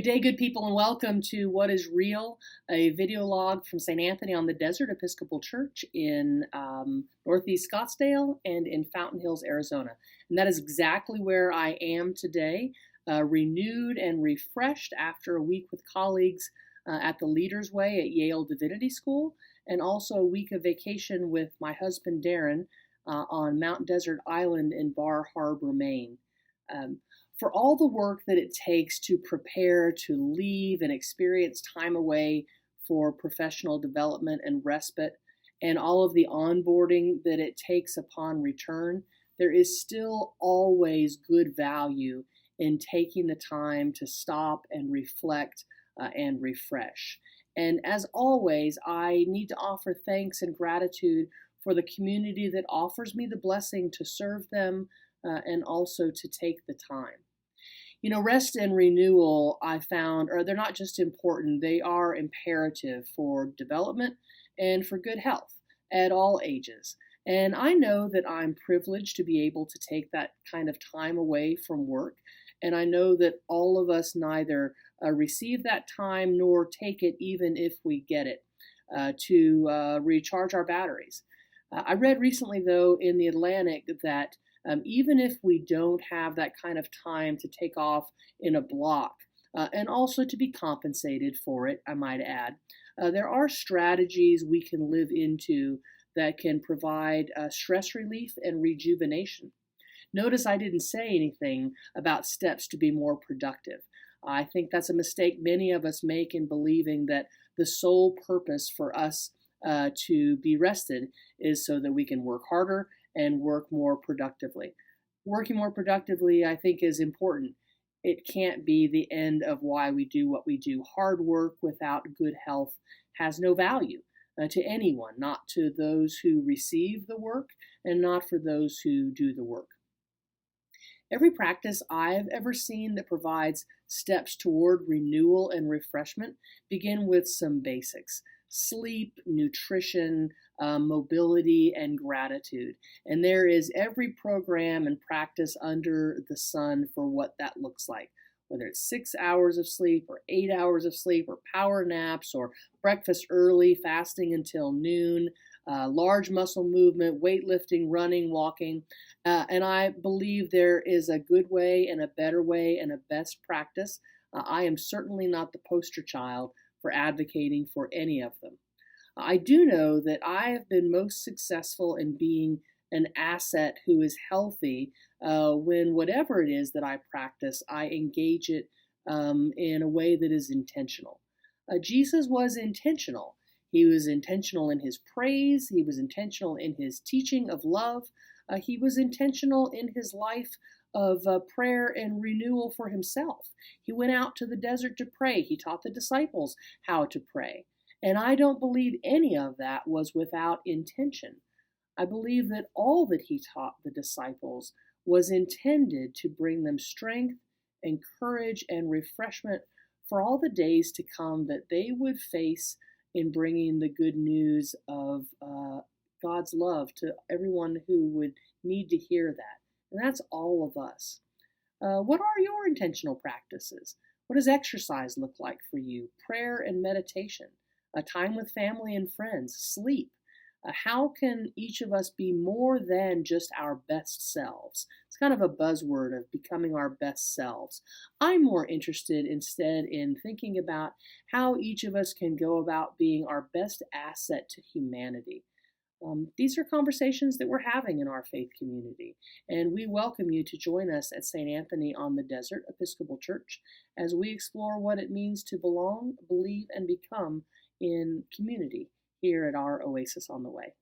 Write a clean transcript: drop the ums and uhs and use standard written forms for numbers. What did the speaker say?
Good day, good people, and welcome to What is Real, a video log from St. Anthony on the Desert Episcopal Church in Northeast Scottsdale and in Fountain Hills, Arizona. And that is exactly where I am today, renewed and refreshed after a week with colleagues at the Leaders Way at Yale Divinity School, and also a week of vacation with my husband, Darren, on Mount Desert Island in Bar Harbor, Maine. For all the work that it takes to prepare to leave and experience time away for professional development and respite, and all of the onboarding that it takes upon return, there is still always good value in taking the time to stop and reflect and refresh. And as always, I need to offer thanks and gratitude for the community that offers me the blessing to serve them and also to take the time. You know, rest and renewal, I found, they're not just important, they are imperative for development and for good health at all ages. And I know that I'm privileged to be able to take that kind of time away from work. And I know that all of us neither receive that time nor take it even if we get it to recharge our batteries. I read recently, though, in the Atlantic that even if we don't have that kind of time to take off in a block, and also to be compensated for it, I might add, there are strategies we can live into that can provide stress relief and rejuvenation. Notice I didn't say anything about steps to be more productive. I think that's a mistake many of us make in believing that the sole purpose for us to be rested is so that we can work harder and work more productively. Working more productively, I think, is important. It can't be the end of why we do what we do. Hard work without good health has no value to anyone, not to those who receive the work and not for those who do the work. Every practice I've ever seen that provides steps toward renewal and refreshment begin with some basics: sleep, nutrition, mobility, and gratitude. And there is every program and practice under the sun for what that looks like, whether it's 6 hours of sleep or 8 hours of sleep or power naps or breakfast early, fasting until noon, large muscle movement, weightlifting, running, walking. And I believe there is a good way and a better way and a best practice. I am certainly not the poster child for advocating for any of them. I do know that I have been most successful in being an asset who is healthy when whatever it is that I practice, I engage it in a way that is intentional. Jesus was intentional. He was intentional in his praise. He was intentional in his teaching of love. He was intentional in his life of prayer and renewal for himself. He went out to the desert to pray. He taught the disciples how to pray. And I don't believe any of that was without intention. I believe that all that he taught the disciples was intended to bring them strength and courage and refreshment for all the days to come that they would face in bringing the good news of God's love to everyone who would need to hear that. And that's all of us. What are your intentional practices? What does exercise look like for you? Prayer and meditation, a time with family and friends, sleep. How can each of us be more than just our best selves? It's kind of a buzzword of becoming our best selves. I'm more interested instead in thinking about how each of us can go about being our best asset to humanity. These are conversations that we're having in our faith community, and we welcome you to join us at St. Anthony on the Desert Episcopal Church as we explore what it means to belong, believe, and become in community here at our Oasis on the Way.